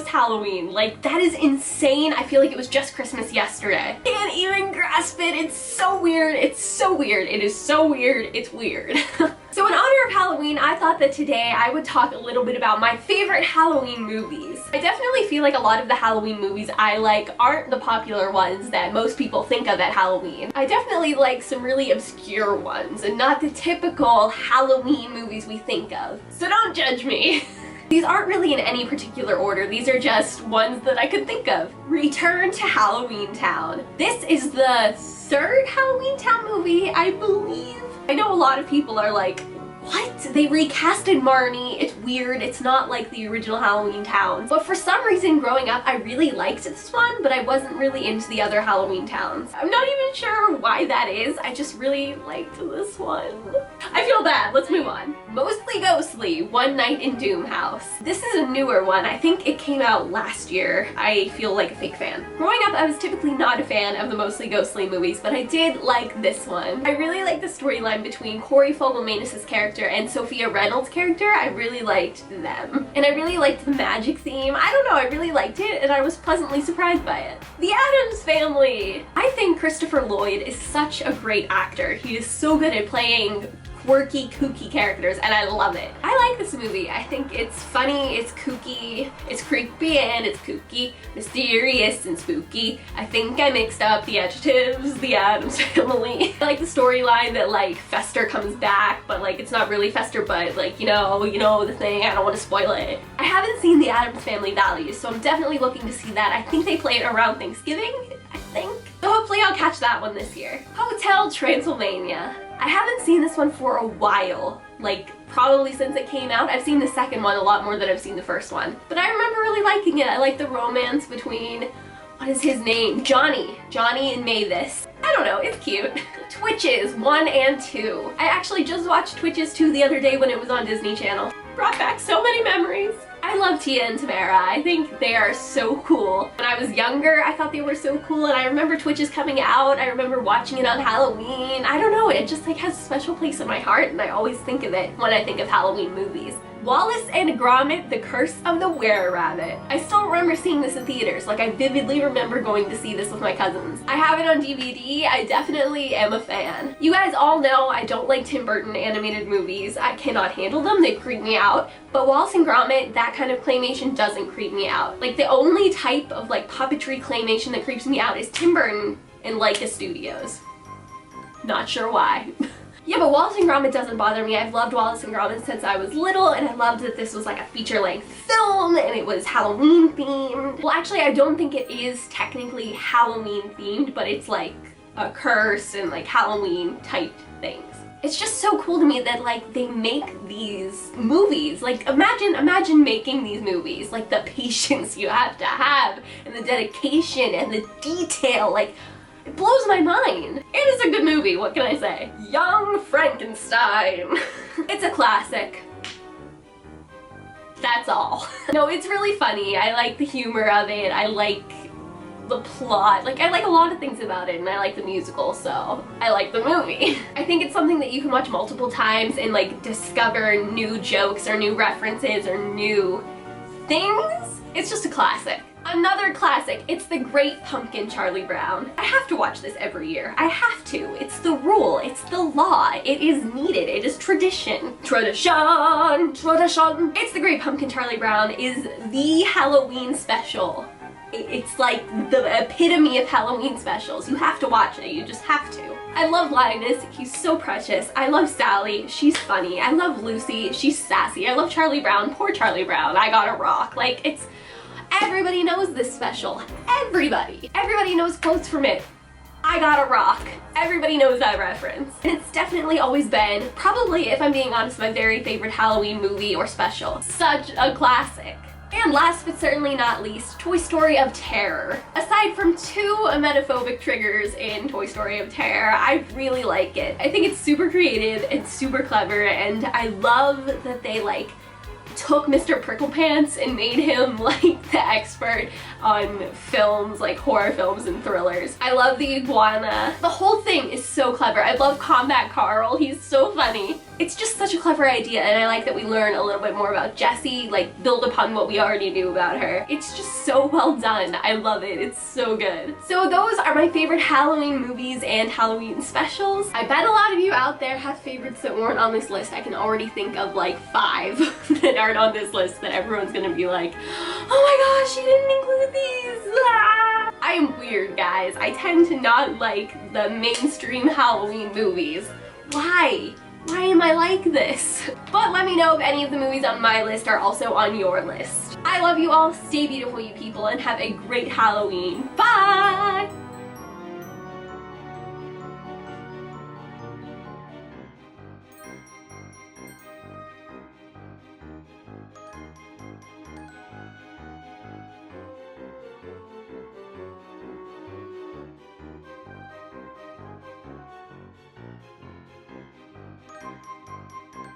almost Halloween. Like, that is insane. I feel like it was just Christmas yesterday. Can't even grasp it. It's so weird. It's so weird. It is so weird. It's weird. So in honor of Halloween, I thought that today I would talk a little bit about my favorite Halloween movies. I definitely feel like a lot of the Halloween movies I like aren't the popular ones that most people think of at Halloween. I definitely like some really obscure ones and not the typical Halloween movies we think of. So don't judge me. These aren't really in any particular order. These are just ones that I could think of. Return to Halloween Town. This is the third Halloween Town movie, I believe. I know a lot of people are like, what? They recasted Marnie. It's weird. It's not like the original Halloween Towns. But for some reason growing up, I really liked this one, but I wasn't really into the other Halloween Towns. I'm not even sure why that is. I just really liked this one. I feel bad. Let's move on. Mostly Ghostly, One Night in Doom House. This is a newer one. I think it came out last year. I feel like a fake fan. Growing up, I was typically not a fan of the Mostly Ghostly movies, but I did like this one. I really liked the storyline between Corey Fogelmanis' character and Sophia Reynolds' character. I really liked them. And I really liked the magic theme. I don't know, I really liked it and I was pleasantly surprised by it. The Addams Family! I think Christopher Lloyd is such a great actor. He is so good at playing quirky, kooky characters, and I love it. I like this movie. I think it's funny, it's kooky, it's creepy, and it's kooky, mysterious and spooky. I think I mixed up the adjectives, the Addams Family. I like the storyline that like Fester comes back, but like it's not really Fester, but like, you know the thing, I don't want to spoil it. I haven't seen the Addams Family Values, so I'm definitely looking to see that. I think they play it around Thanksgiving, I think. So hopefully I'll catch that one this year. Hotel Transylvania. I haven't seen this one for a while, like probably since it came out. I've seen the second one a lot more than I've seen the first one. But I remember really liking it. I like the romance between, what is his name? Johnny and Mavis. I don't know, it's cute. Twitches 1 and 2. I actually just watched Twitches 2 the other day when it was on Disney Channel. Brought back so many memories. I love Tia and Tamara. I think they are so cool. When I was younger, I thought they were so cool, and I remember Twitches coming out. I remember watching it on Halloween. I don't know, it just like has a special place in my heart, and I always think of it when I think of Halloween movies. Wallace and Gromit, The Curse of the Were-Rabbit. I still remember seeing this in theaters. Like, I vividly remember going to see this with my cousins. I have it on DVD. I definitely am a fan. You guys all know I don't like Tim Burton animated movies. I cannot handle them. They creep me out. But Wallace and Gromit, that kind of claymation doesn't creep me out. Like, the only type of like puppetry claymation that creeps me out is Tim Burton and Leica Studios. Not sure why. Yeah, but Wallace and Gromit doesn't bother me. I've loved Wallace and Gromit since I was little, and I loved that this was like a feature-length film, and it was Halloween themed. Well, actually, I don't think it is technically Halloween themed, but it's like a curse and like Halloween type things. It's just so cool to me that like they make these movies. Like imagine making these movies. Like the patience you have to have, and the dedication and the detail. Like, it blows my mind. And it's a good movie, what can I say? Young Frankenstein. It's a classic. That's all. No, it's really funny. I like the humor of it. I like the plot. Like, I like a lot of things about it, and I like the musical, so I like the movie. I think it's something that you can watch multiple times and like discover new jokes or new references or new things. It's just a classic. Another classic, it's The Great Pumpkin, Charlie Brown. I have to watch this every year. I have to. It's the rule. It's the law. It is needed. It is tradition. Tradition! Tradition! It's The Great Pumpkin, Charlie Brown is the Halloween special. It's like the epitome of Halloween specials. You have to watch it. You just have to. I love Linus. He's so precious. I love Sally. She's funny. I love Lucy. She's sassy. I love Charlie Brown. Poor Charlie Brown. I Gotta Rock. Like, it's... Everybody knows this special. Everybody. Everybody knows quotes from it. I Gotta Rock. Everybody knows that reference. And it's definitely always been, probably, if I'm being honest, my very favorite Halloween movie or special. Such a classic. And last but certainly not least, Toy Story of Terror. Aside from 2 emetophobic triggers in Toy Story of Terror, I really like it. I think it's super creative and super clever, and I love that they like took Mr. Pricklepants and made him like the expert on films, like horror films and thrillers. I love the iguana. The whole thing is so clever. I love Combat Carl. He's so funny. It's just such a clever idea, and I like that we learn a little bit more about Jessie, like build upon what we already knew about her. It's just so well done. I love it. It's so good. So those are my favorite Halloween movies and Halloween specials. I bet a lot of you out there have favorites that weren't on this list. I can already think of like 5 that aren't on this list that everyone's gonna be like, oh my gosh, you didn't include these! Ah! I am weird, guys. I tend to not like the mainstream Halloween movies. Why? Why am I like this? But let me know if any of the movies on my list are also on your list. I love you all. Stay beautiful, you people, and have a great Halloween. Bye!